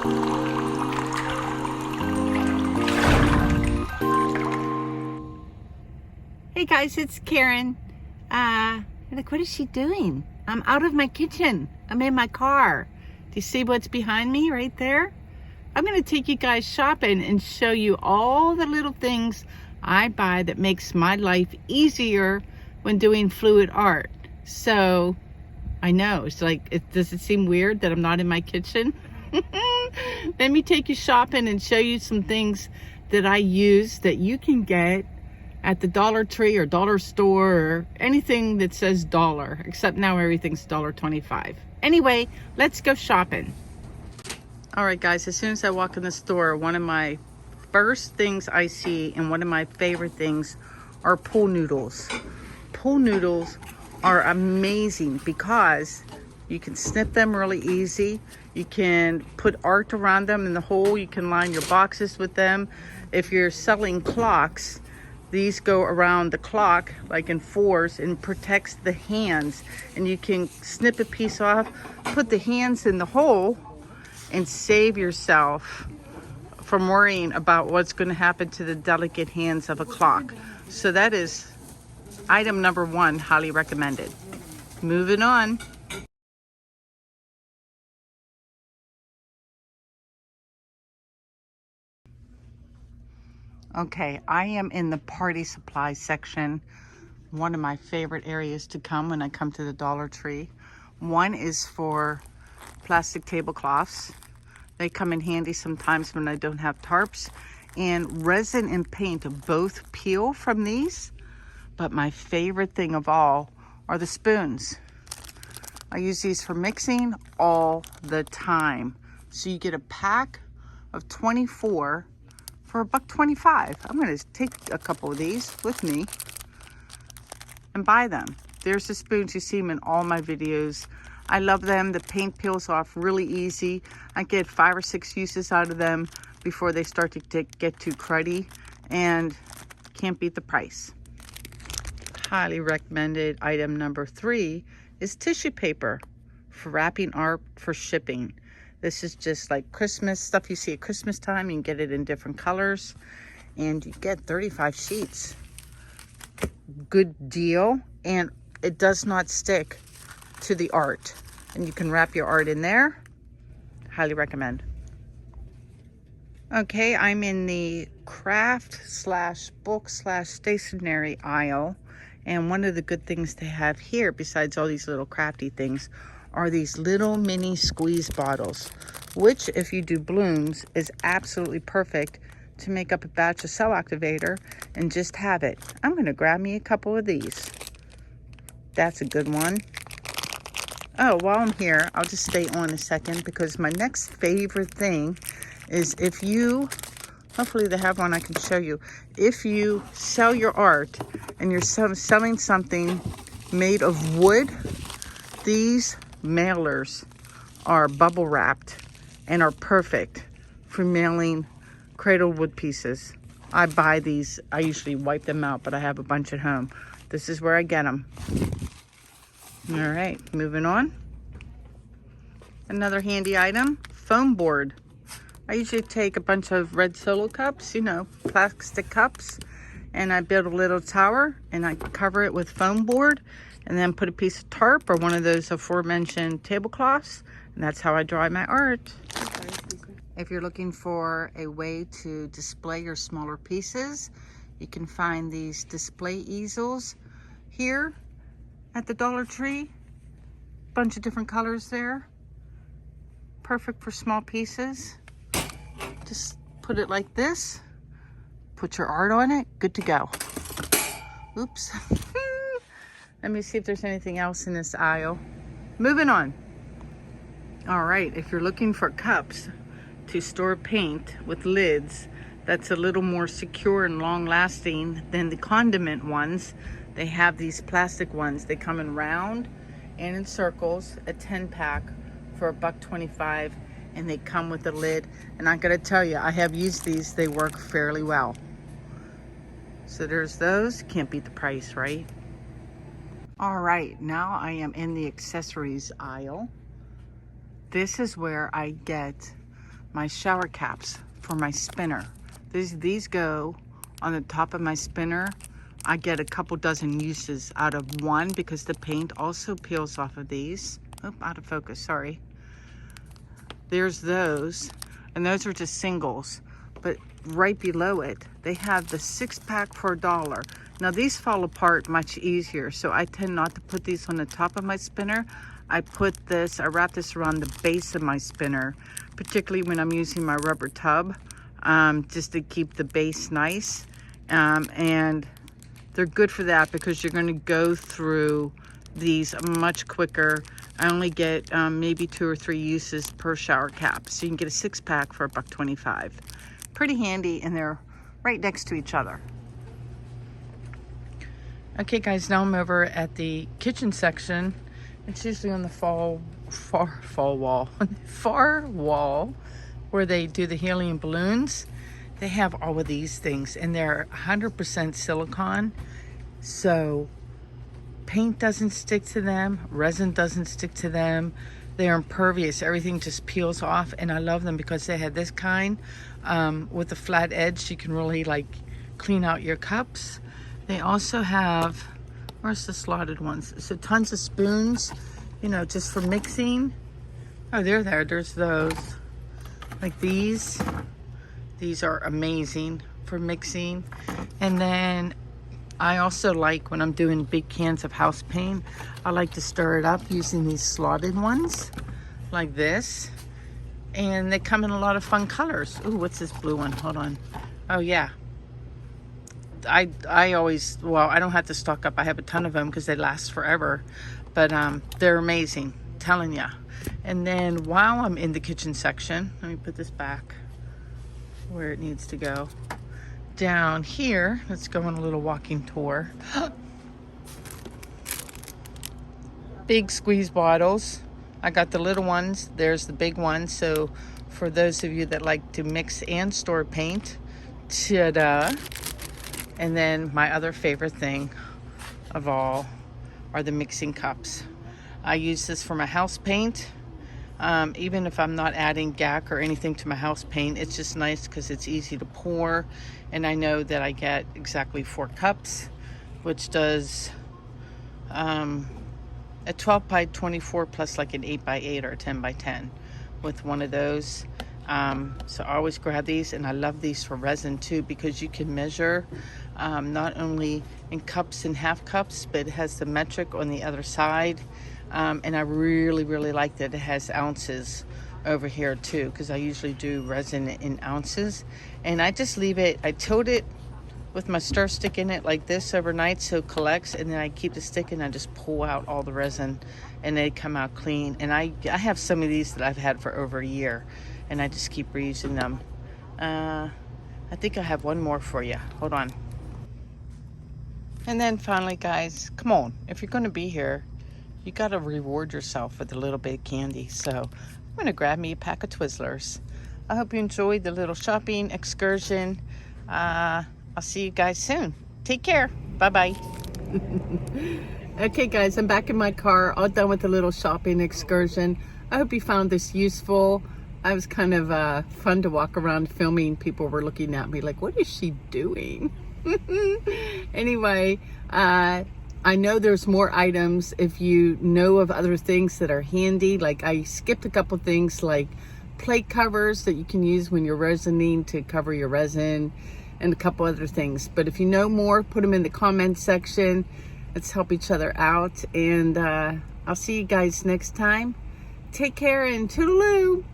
Hey guys, it's Karen. Like, what is she doing? I'm out of my kitchen. I'm in my car. Do you see what's behind me right there? I'm going to take you guys shopping and show you all the little things I buy that makes my life easier when doing fluid art. So, I know, it's like, does it seem weird that I'm not in my kitchen? Let me take you shopping and show you some things that I use that you can get at the Dollar Tree or dollar store or anything that says dollar, except now everything's $1.25. Anyway, let's go shopping. All right, guys, as soon as I walk in the store, one of my first things I see and one of my favorite things are pool noodles. Pool noodles are amazing because you can snip them really easy. You can put art around them in the hole. You can line your boxes with them. If you're selling clocks, these go around the clock like in fours and protects the hands. And you can snip a piece off, put the hands in the hole, and save yourself from worrying about what's going to happen to the delicate hands of a clock. So that is item number one, highly recommended. Moving on. Okay, I am in the party supply section. One of my favorite areas to come when I come to the Dollar Tree. One is for plastic tablecloths. They come in handy sometimes when I don't have tarps. And resin and paint both peel from these. But my favorite thing of all are the spoons. I use these for mixing all the time. So you get a pack of 24 for $1.25. I'm gonna take a couple of these with me and buy them. There's the spoons, you see them in all my videos. I love them. The paint peels off really easy. I get 5 or 6 uses out of them before they start to get too cruddy, and can't beat the price. Highly recommended item number 3 is tissue paper for wrapping art for shipping. This is just like Christmas stuff you see at Christmas time. You can get it in different colors and you get 35 sheets. Good deal, and it does not stick to the art. And you can wrap your art in there. Highly recommend. Okay, I'm in the craft slash book slash stationery aisle. And one of the good things they have here, besides all these little crafty things, are these little mini squeeze bottles, which if you do blooms is absolutely perfect to make up a batch of cell activator and just have it. I'm gonna grab me a couple of these. That's a good one. Oh, while I'm here, I'll just stay on a second because my next favorite thing is if you, hopefully they have one I can show you. If you sell your art and you're selling something made of wood, these mailers are bubble wrapped and are perfect for mailing cradle wood pieces. I buy these. I usually wipe them out, but I have a bunch at home. This is where I get them. All right, moving on. Another handy item, foam board. I usually take a bunch of red Solo cups, you know, plastic cups, and I build a little tower and I cover it with foam board and then put a piece of tarp or one of those aforementioned tablecloths, and that's how I dry my art. If you're looking for a way to display your smaller pieces, you can find these display easels here at the Dollar Tree. Bunch of different colors there. Perfect for small pieces. Just put it like this, put your art on it, good to go. Oops. Let me see if there's anything else in this aisle. Moving on. All right, if you're looking for cups to store paint with lids that's a little more secure and long lasting than the condiment ones, they have these plastic ones. They come in round and in circles, a 10-pack for $1.25, and they come with a lid. And I gotta tell you, I have used these, they work fairly well. So there's those, can't beat the price, right? All right, now I am in the accessories aisle. This is where I get my shower caps for my spinner. These go on the top of my spinner. I get a couple dozen uses out of one because the paint also peels off of these. Oh, out of focus, sorry. There's those, and those are just singles. But right below it, they have the 6-pack for $1. Now these fall apart much easier, so I tend not to put these on the top of my spinner. I wrap this around the base of my spinner, particularly when I'm using my rubber tub, just to keep the base nice. And they're good for that because you're gonna go through these much quicker. I only get maybe 2 or 3 uses per shower cap. So you can get a 6-pack for $1.25. Pretty handy, and they're right next to each other. Okay guys, now I'm over at the kitchen section. It's usually on the far wall where they do the helium balloons. They have all of these things, and they're 100% silicone. So paint doesn't stick to them, resin doesn't stick to them. They're impervious, everything just peels off, and I love them because they have this kind with a flat edge. You can really like clean out your cups. They also have, where's the slotted ones? So tons of spoons, you know, just for mixing. Oh, they're there, there's those. Like these are amazing for mixing. And then I also like, when I'm doing big cans of house paint, I like to stir it up using these slotted ones like this. And they come in a lot of fun colors. Ooh, what's this blue one? Hold on. Oh yeah. I always, well, I don't have to stock up. I have a ton of them because they last forever. But they're amazing, telling ya. And then while I'm in the kitchen section, let me put this back where it needs to go. Down here, let's go on a little walking tour. Big squeeze bottles. I got the little ones, there's the big ones. So for those of you that like to mix and store paint, ta-da. And then my other favorite thing of all are the mixing cups. I use this for my house paint. Even if I'm not adding GAC or anything to my house paint, it's just nice because it's easy to pour. And I know that I get exactly 4 cups, which does a 12 by 24 plus like an 8 by 8 or a 10 by 10 with one of those. So I always grab these, and I love these for resin too because you can measure not only in cups and half cups, but it has the metric on the other side. And I really like that it has ounces over here too, because I usually do resin in ounces. And I just leave it, I tilt it with my stir stick in it like this overnight so it collects, and then I keep the stick and I just pull out all the resin and they come out clean. And I have some of these that I've had for over a year, and I just keep reusing them. I think I have one more for you. Hold on. And then finally, guys, come on. If you're going to be here, you got to reward yourself with a little bit of candy. So I'm going to grab me a pack of Twizzlers. I hope you enjoyed the little shopping excursion. I'll see you guys soon. Take care. Bye-bye. Okay, guys, I'm back in my car, all done with the little shopping excursion. I hope you found this useful. I was kind of fun to walk around filming. People were looking at me like, what is she doing? Anyway, I know there's more items. If you know of other things that are handy, like I skipped a couple things like plate covers that you can use when you're resining to cover your resin, and a couple other things. But if you know more, put them in the comments section. Let's help each other out. And I'll see you guys next time. Take care and toodaloo.